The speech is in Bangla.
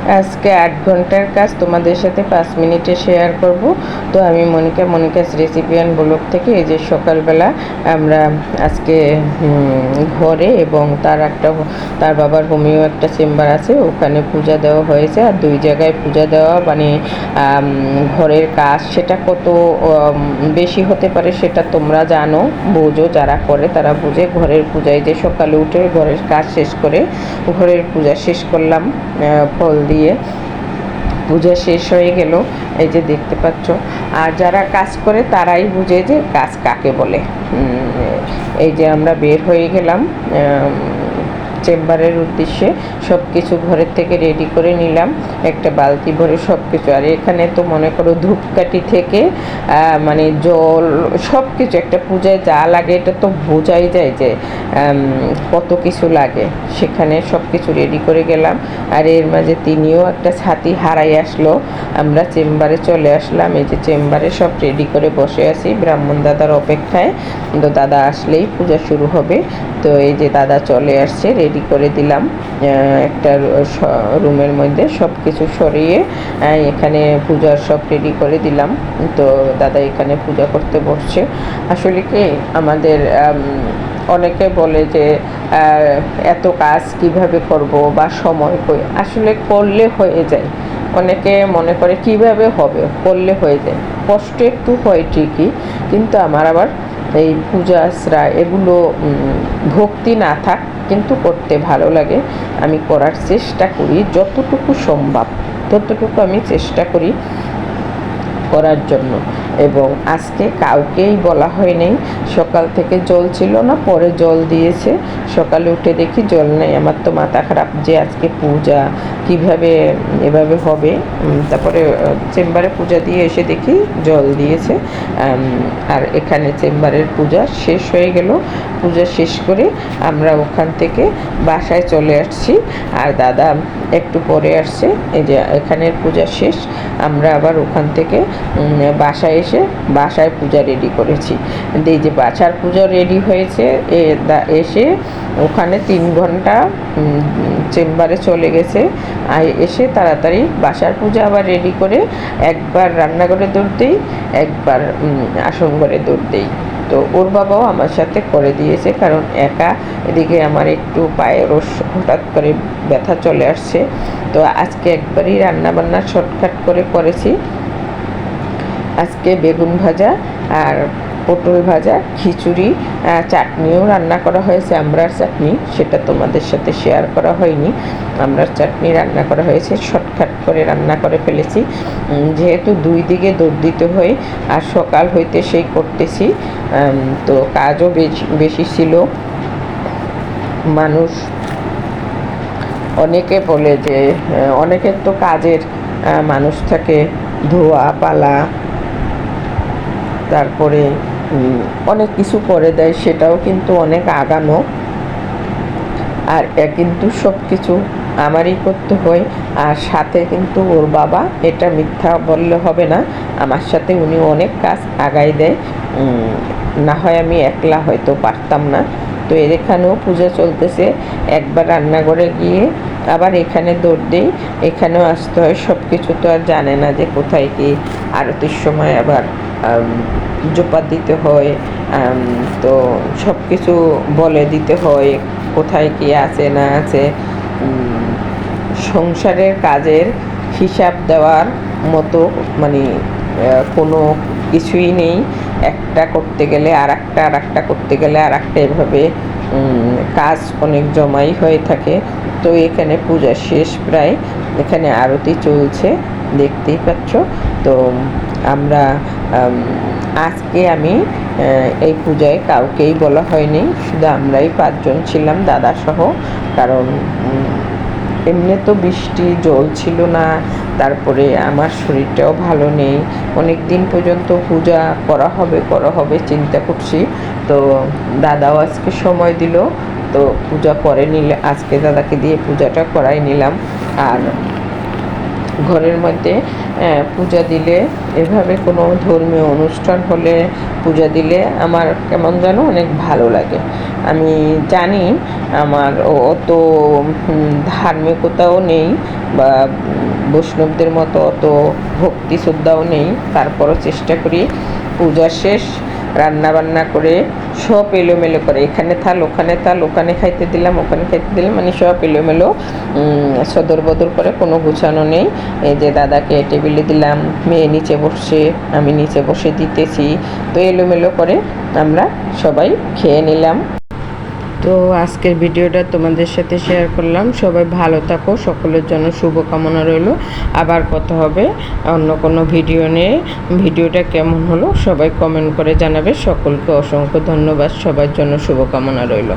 আজকে 8 ঘন্টার কাজ তোমাদের সাথে 5 মিনিটে শেয়ার করব। তো আমি মনিকাস রেসিপি অ্যান্ড ব্লগ থেকে এই যে সকালবেলা আমরা আজকে ঘরে এবং তার বাবার হোমিও একটা চেম্বার আছে, ওখানে পূজা দেওয়া হয়েছে। আর 2 জায়গায় পূজা দেওয়া মানে ঘরের কাজ সেটা কত বেশি হতে পারে সেটা তোমরা জানো, বোঝো, যারা করে তারা বুঝে। ঘরের পূজায় যে সকালে উঠে ঘরের কাজ শেষ করে ঘরের পূজা শেষ করলাম, ফল দিয়ে পূজা শেষ হয়ে গেল, এই যে দেখতে পাচ্ছ। আর যারা কাজ করে তারাই বুঝে যে কাজ কাকে বলে। এই যে আমরা বের হয়ে গেলাম চেম্বারের উদ্দেশ্যে। সব কিছু ঘরের থেকে রেডি করে নিলাম, একটা বালতি ভরে সব কিছু। আর এখানে তো মনে করো ধূপকাঠি থেকে মানে জল সব কিছু, একটা পূজায় যা লাগে এটা তো বোঝাই যায় যে কত কিছু লাগে। সেখানে সব কিছু রেডি করে গেলাম। আর এর মাঝে তিনিও একটা ছাতি হারাই আসলো, আমরা চেম্বারে চলে আসলাম। এই যে চেম্বারে সব রেডি করে বসে আছি ব্রাহ্মণ দাদার অপেক্ষায়। তো দাদা আসলেই পূজা শুরু হবে। তো এই যে দাদা চলে আসছে, রেডি করে দিলাম একটা রুমের মধ্যে সব কিছু সরিয়ে এখানে পূজার সব রেডি করে দিলাম। তো দাদা এখানে পূজা করতে বসছে। আসলে কি আমাদের অনেকে বলে যে এত কাজ কিভাবে করব বা সময় কই, আসলে করলে হয়ে যায়। অনেকে মনে করে কিভাবে হবে, করলে হয়ে যায়। কষ্ট একটু হয় ঠিকই, কিন্তু আমার আবার এই পূজা আশ্রা এগুলো ভক্তি না থাক কিন্তু করতে ভালো লাগে। আমি করার চেষ্টা করি যতটুকু সম্ভব, ততটুকু আমি চেষ্টা করি করার জন্য। এবং আজকে কাউকেই বলা হয়নি, সকাল থেকে জল ছিল না, পরে জল দিয়েছে। সকালে উঠে দেখি জল নেই, আমার তো মাথা খারাপ যে আজকে পূজা কিভাবে এভাবে হবে। তারপরে চেম্বারে পূজা দিয়ে এসে দেখি জল দিয়েছে। আর এখানে চেম্বারের পূজা শেষ হয়ে গেল। পূজা শেষ করে আমরা ওখান থেকে বাসায় চলে আসছি। আর দাদা একটু পরে আসছে। এই যে এখানের পূজা শেষ, আমরা আবার ওখান থেকে বাসায় বাসায় পূজা রেডি করেছি। এই যে বাসার পূজা রেডি হয়েছে, এসে ওখানে 3 ঘন্টা চেম্বারে চলে গেছে। আর এসে তাড়াতাড়ি বাসার পূজা আবার রেডি করে একবার রান্নাঘরে দৌড় দিই, একবার আসন ঘরে দৌড় দিই। তো ওর বাবাও আমার সাথে করে দিয়েছে, কারণ একা এদিকে আমার একটু পায়ে হঠাৎ করে ব্যথা চলে আসছে। তো আজকে একবারই রান্নাবান্না শর্টকাট করে করেছি। আজকে বেগুন ভাজা আর পটল ভাজা, খিচুড়ি, চাটনিও রান্না করা হয়েছে, আমড়ার চাটনি, সেটা তোমাদের সাথে শেয়ার করা হয়নি। আমড়ার চাটনি রান্না করা হয়েছে, শর্টকাট করে রান্না করে ফেলেছি। যেহেতু 2 দিকে দৌড় দিতে হয় আর সকাল হইতে সেই করতেছি, তো কাজও বেশি ছিল। মানুষ অনেকে বলে যে অনেকের তো কাজের মানুষ থাকে, ধোয়া পালা, তারপরে অনেক কিছু করে দেয়, সেটাও কিন্তু অনেক আগানো। আর কিন্তু সব কিছু আমারই করতে হয়। আর সাথে কিন্তু ওর বাবা, এটা মিথ্যা বললে হবে না, আমার সাথে উনি অনেক কাজ আগায় দেয়। না হয় আমি একলা হয়তো পারতাম না। তো এখানেও পূজা চলতেছে, একবার রান্নাঘরে গিয়ে আবার এখানে দৌড় দিই, এখানেও আসতে হয়। সব কিছু তো আর জানে না যে কোথায় কি, আরতির সময় আবার জোপা দিতে হয়, তো সব কিছু বলে দিতে হয় কোথায় কি আছে না আছে। সংসারের কাজের হিসাব দেওয়ার মতো মানে কোনো কিছুই নেই। একটা করতে গেলে আর একটা করতে গেলে আর একটা, এভাবে কাজ অনেক জমাই হয়ে থাকে। তো এখানে পূজা শেষ প্রায়, এখানে আরতি চলছে, দেখতেই পাচ্ছ। তো আমরা আজকে আমি এই পূজায় কাউকেই বলা হয়নি, শুধু আমরাই 5 জন ছিলাম দাদা সহ। কারণ এমনি তো বৃষ্টি, জল ছিল না, তারপরে আমার শরীরটাও ভালো নেই। অনেক দিন পর্যন্ত পূজা করা হবে চিন্তা করছি। তো দাদাও আজকে সময় দিল, তো পূজা করে নিলে আজকে দাদাকে দিয়ে পূজাটা করাই নিলাম। আর ঘরের মধ্যে পূজা দিলে, এভাবে কোনো ধর্মীয় অনুষ্ঠান হলে পূজা দিলে আমার কেমন যেন অনেক ভালো লাগে। আমি জানি আমার অত ধার্মিকতাও নেই, বা বৈষ্ণবদের মতো অত ভক্তি শ্রদ্ধাও নেই, তারপরও চেষ্টা করি। পূজা শেষ, রান্না বান্না করে সব এলোমেলো করে, এখানে থাল ওখানে থাল, ওখানে খাইতে দিলাম ওখানে খাইতে দিলাম, মানে সব এলোমেলো সদর বদর করে, কোনো গুছানো নেই। এই যে দাদাকে টেবিলে দিলাম, মেয়ে নিচে বসছে, আমি নিচে বসে দিতেছি, তো এলোমেলো করে আমরা সবাই খেয়ে নিলাম। তো আজকের ভিডিওটা তোমাদের সাথে শেয়ার করলাম। সবাই ভালো থাকো, সকলের জন্য শুভকামনা রইল। আবার কথা হবে অন্য কোনো ভিডিও নিয়ে। ভিডিওটা কেমন হলো সবাই কমেন্ট করে জানাবে। সকলকে অসংখ্য ধন্যবাদ, সবার জন্য শুভকামনা রইল।